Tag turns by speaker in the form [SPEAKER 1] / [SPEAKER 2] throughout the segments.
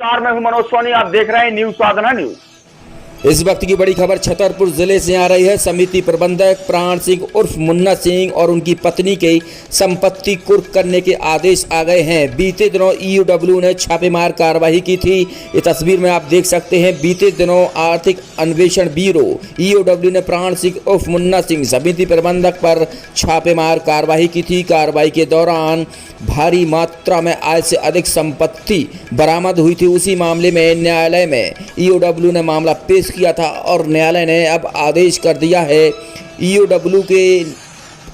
[SPEAKER 1] चार में हूं मनोज सोनी। आप देख रहे हैं न्यूज साधना न्यूज।
[SPEAKER 2] इस वक्त की बड़ी खबर छतरपुर जिले से आ रही है। समिति प्रबंधक प्राण सिंह उर्फ मुन्ना सिंह और उनकी पत्नी की संपत्ति कुर्क करने के आदेश आ गए हैं। बीते दिनों ईओडब्ल्यू ने छापेमार कार्रवाई की थी। ये तस्वीर में आप देख सकते हैं। बीते दिनों आर्थिक अन्वेषण ब्यूरो ईओडब्ल्यू ने प्राण सिंह उर्फ मुन्ना सिंह समिति प्रबंधक पर छापेमार कार्रवाई की थी। कार्रवाई के दौरान भारी मात्रा में आय से अधिक संपत्ति बरामद हुई थी। उसी मामले में न्यायालय में ईओडब्ल्यू ने मामला पेश किया था और न्यायालय ने अब आदेश कर दिया है। ईओडब्ल्यू के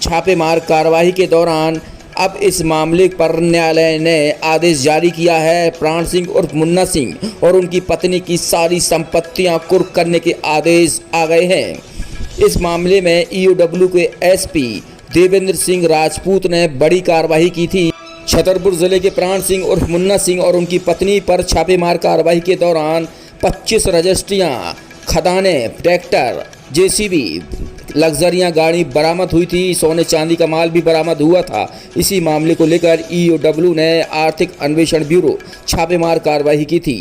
[SPEAKER 2] छापेमार कार्रवाई के दौरान अब इस मामले पर न्यायालय ने आदेश जारी किया है। प्राण सिंह उर्फ मुन्ना सिंह और उनकी पत्नी की सारी संपत्तियां कुर्क करने के आदेश आ गए हैं। इस मामले में ईओडब्ल्यू के एसपी देवेंद्र सिंह राजपूत ने बड़ी कार्रवाई की थी। छतरपुर जिले के प्राण सिंह उर्फ मुन्ना सिंह और उनकी पत्नी पर छापेमार कार्रवाई के दौरान 25 रजिस्ट्रियां, खदानें, ट्रैक्टर, जेसीबी, लग्जरियां गाड़ी बरामद हुई थी। सोने चांदी का माल भी बरामद हुआ था। इसी मामले को लेकर ईओडब्ल्यू ने आर्थिक अन्वेषण ब्यूरो छापेमार कार्रवाई की थी।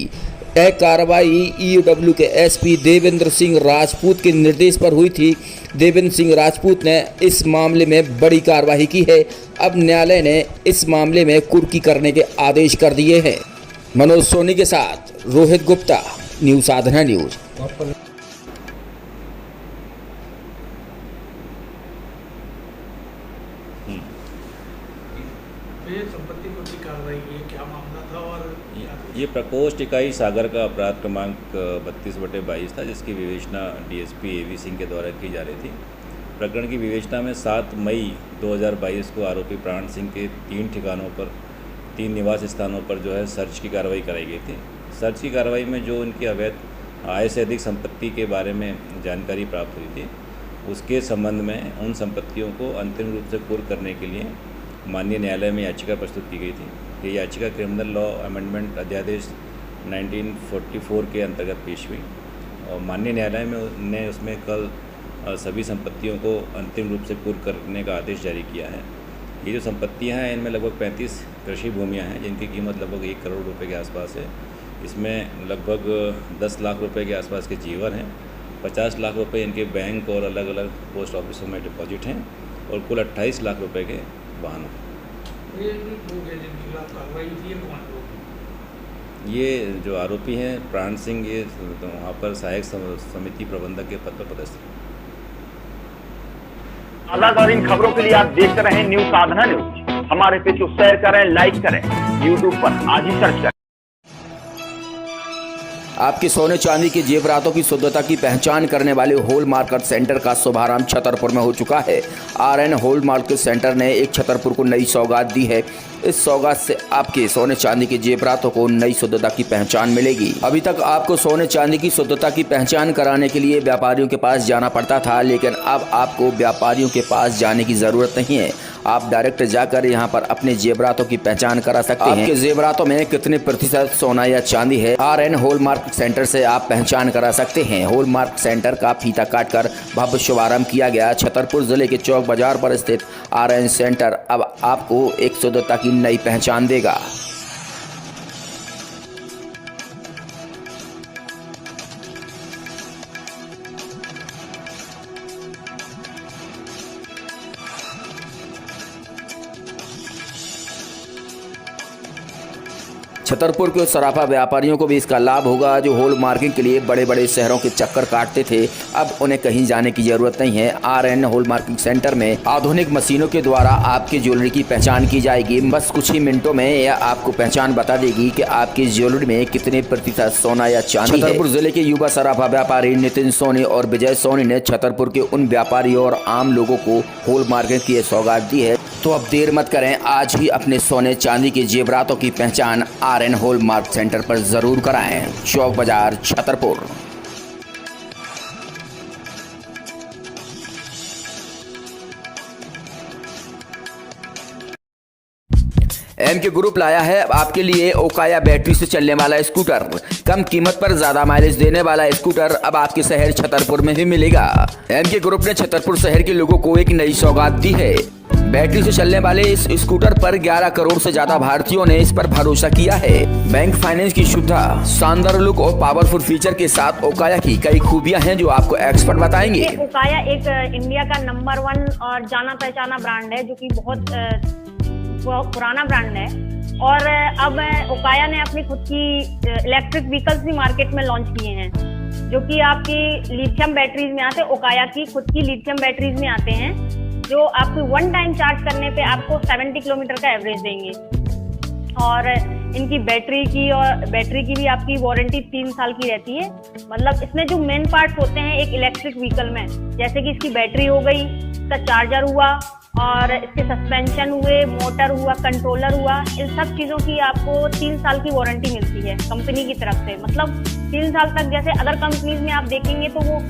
[SPEAKER 2] यह कार्रवाई ईओडब्ल्यू के एसपी देवेंद्र सिंह राजपूत के निर्देश पर हुई थी। देवेंद्र सिंह राजपूत ने इस मामले में बड़ी कार्रवाई की है। अब न्यायालय ने इस मामले में कुर्की करने के आदेश कर दिए हैं। मनोज सोनी के साथ रोहित गुप्ता, न्यूज साधना न्यूज।
[SPEAKER 3] संपत्ति को की कार्रवाई की है, क्या मामला था? और
[SPEAKER 4] ये प्रकोष्ठ इकाई सागर का अपराध क्रमांक 32/22 था, जिसकी विवेचना डीएसपी एवी सिंह के द्वारा की जा रही थी। प्रकरण की विवेचना में 7 मई 2022 को आरोपी प्राण सिंह के 3 ठिकानों पर 3 निवास स्थानों पर जो है सर्च की कार्रवाई कराई गई थी। सर्च की कार्रवाई में जो उनकी अवैध आय से अधिक संपत्ति के बारे में जानकारी प्राप्त हुई थी, उसके संबंध में उन संपत्तियों को अंतिम रूप से कुर्क करने के लिए माननीय न्यायालय में याचिका प्रस्तुत की गई थी। ये याचिका क्रिमिनल लॉ अमेंडमेंट अध्यादेश 1944 के अंतर्गत पेश हुई और माननीय न्यायालय में ने उसमें कल सभी संपत्तियों को अंतिम रूप से कुर्क करने का आदेश जारी किया है। ये जो संपत्तियां हैं, इनमें लगभग 35 कृषि भूमियां हैं, जिनकी कीमत लगभग 1 करोड़ रुपए के आसपास है। इसमें लगभग 10 लाख रुपए के आसपास के जीवर हैं, 50 लाख रुपए इनके बैंक और अलग अलग पोस्ट ऑफिसों में डिपॉजिट हैं और कुल 28 लाख रुपए के वाहन। ये जो आरोपी हैं प्राण सिंह, ये वहाँ पर सहायक समिति प्रबंधक के पद पर पदस्थ हैं।
[SPEAKER 1] लगातार इन खबरों के लिए आप देखते रहें न्यूज साधना न्यूज। हमारे पेज को शेयर करें, लाइक करें, यूट्यूब पर आज ही सर्च करें।
[SPEAKER 2] आपके सोने चांदी के जेवरातों की शुद्धता की पहचान करने वाले होल मार्केट सेंटर का शुभारंभ छतरपुर में हो चुका है। आरएन होल मार्केट सेंटर ने एक छतरपुर को नई सौगात दी है। इस सौगात से आपके सोने चांदी के जेवरातों को नई शुद्धता की पहचान मिलेगी। अभी तक आपको सोने चांदी की शुद्धता की पहचान कराने के लिए व्यापारियों के पास जाना पड़ता था, लेकिन अब आपको व्यापारियों के पास जाने की जरूरत नहीं है। आप डायरेक्ट जाकर यहां पर अपने जेवरातों की पहचान करा सकते हैं। आपके जेवरातों में कितने प्रतिशत सोना या चांदी है, आरएन होलमार्क सेंटर से आप पहचान करा सकते हैं। होलमार्क सेंटर का फीता काटकर भव्य शुभारंभ किया गया। छतरपुर जिले के चौक बाजार पर स्थित आरएन सेंटर अब आपको एक शुद्धता की नई पहचान देगा। छतरपुर के सराफा व्यापारियों को भी इसका लाभ होगा, जो होल मार्किंग के लिए बड़े बड़े शहरों के चक्कर काटते थे। अब उन्हें कहीं जाने की जरूरत नहीं है। आरएन होल मार्किंग सेंटर में आधुनिक मशीनों के द्वारा आपकी ज्वेलरी की पहचान की जाएगी। बस कुछ ही मिनटों में यह आपको पहचान बता देगी कि आपकी ज्वेलरी में कितने प्रतिशत सोना या चांदी है। छतरपुर जिले के युवा सराफा व्यापारी नितिन सोनी और विजय सोनी ने छतरपुर के उन व्यापारियों और आम लोगों को होल मार्किंग की सौगात दी है। तो अब देर मत करें, आज ही अपने सोने चांदी के जेवरातों की पहचान आरएन होलमार्क सेंटर पर जरूर कराएं। चौक बाजार, छतरपुर। एम के ग्रुप लाया है आपके लिए ओकाया बैटरी से चलने वाला स्कूटर। कम कीमत पर ज्यादा माइलेज देने वाला स्कूटर अब आपके शहर छतरपुर में ही मिलेगा। एम के ग्रुप ने छतरपुर शहर के लोगों को एक नई सौगात दी है। बैटरी से चलने वाले इस स्कूटर पर 11 करोड़ से ज्यादा भारतीयों ने इस पर भरोसा किया है। बैंक फाइनेंस की सुविधा, शानदार लुक और पावरफुल फीचर के साथ ओकाया की कई खूबियां हैं जो आपको एक्सपर्ट बताएंगे।
[SPEAKER 5] ओकाया एक इंडिया का नंबर 1 और जाना पहचाना ब्रांड है, जो कि बहुत पुराना ब्रांड है। और अब ओकाया ने अपनी खुद की इलेक्ट्रिक व्हीकल्स भी मार्केट में लॉन्च किए हैं, जो कि आपकी लिथियम बैटरीज में आते हैं। ओकाया की खुद की लिथियम बैटरीज में आते हैं, जो आपको 1 टाइम चार्ज करने पे आपको 70 किलोमीटर का एवरेज देंगे। और इनकी बैटरी की भी आपकी वारंटी 3 साल की रहती है। मतलब इसमें जो मेन पार्ट्स होते हैं एक इलेक्ट्रिक व्हीकल में, जैसे कि इसकी बैटरी हो गई, इसका चार्जर हुआ, और इसके सस्पेंशन हुए, मोटर हुआ, कंट्रोलर हुआ, इन सब चीज़ों की आपको 3 साल की वारंटी मिलती है कंपनी की तरफ से। मतलब 3 साल तक, जैसे अदर कंपनीज में आप देखेंगे तो वो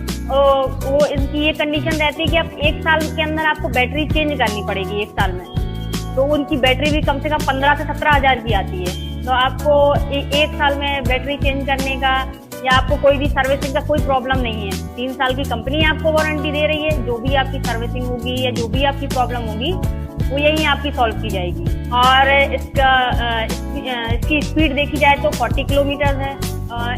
[SPEAKER 5] इनकी ये कंडीशन रहती है कि आप 1 साल के अंदर आपको बैटरी चेंज करनी पड़ेगी 1 साल में। तो उनकी बैटरी भी कम से कम 15 से 17 हज़ार की आती है। तो आपको 1 साल में बैटरी चेंज करने का या आपको कोई भी सर्विसिंग का कोई प्रॉब्लम नहीं है। 3 साल की कंपनी आपको वारंटी दे रही है। जो भी आपकी सर्विसिंग होगी या जो भी आपकी प्रॉब्लम होगी वो यहीं आपकी सॉल्व की जाएगी। और इसकी स्पीड देखी जाए तो 40 किलोमीटर है।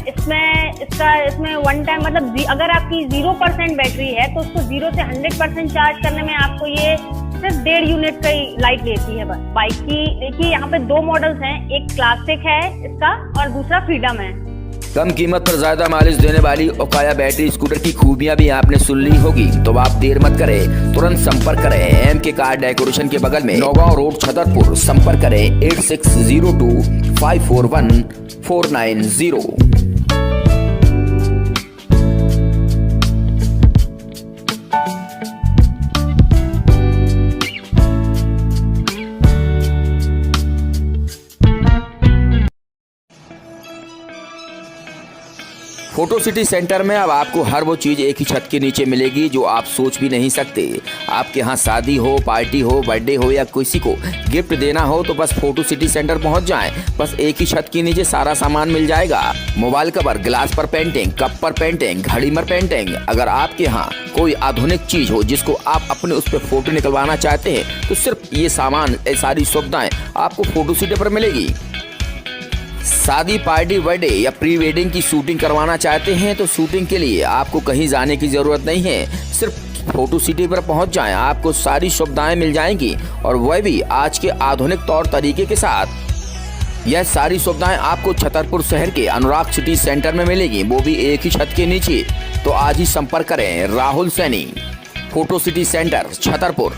[SPEAKER 5] इसमें 1 टाइम, मतलब अगर आपकी 0% बैटरी है तो उसको 0 से 100% चार्ज करने में आपको ये सिर्फ 1.5 यूनिट का ही लाइट लेती है बस। बाइक की देखिए यहाँ पे 2 मॉडल्स हैं, एक क्लासिक है इसका और दूसरा फ्रीडम है।
[SPEAKER 2] कम कीमत पर ज्यादा माइलेज देने वाली ओकाया बैटरी स्कूटर की खूबियां भी आपने सुन ली होगी, तो आप देर मत करें, तुरंत संपर्क करें एम के कार डेकोरेशन के बगल में, नौगांव रोड, छतरपुर। संपर्क करें 8602541490। फोटो सिटी सेंटर में अब आपको हर वो चीज़ एक ही छत के नीचे मिलेगी जो आप सोच भी नहीं सकते। आपके यहाँ शादी हो, पार्टी हो, बर्थडे हो या किसी को गिफ्ट देना हो तो बस फोटो सिटी सेंटर पहुँच जाएं। बस एक ही छत के नीचे सारा सामान मिल जाएगा। मोबाइल कवर, ग्लास पर पेंटिंग, कप पर पेंटिंग, घड़ी पर पेंटिंग। अगर आपके यहाँ कोई आधुनिक चीज़ हो जिसको आप अपने उस पर फोटो निकलवाना चाहते हैं तो सिर्फ ये सामान, सारी सुविधाएँ आपको फोटो सिटी पर मिलेगी। शादी, पार्टी, बर्थडे या प्री वेडिंग की शूटिंग करवाना चाहते हैं तो शूटिंग के लिए आपको कहीं जाने की ज़रूरत नहीं है। सिर्फ फोटो सिटी पर पहुंच जाएं, आपको सारी सुविधाएं मिल जाएंगी और वह भी आज के आधुनिक तौर तरीके के साथ। यह सारी सुविधाएं आपको छतरपुर शहर के अनुराग सिटी सेंटर में मिलेगी, वो भी एक ही छत के नीचे। तो आज ही संपर्क करें Rahul Saini, photo city centre, Chhatarpur.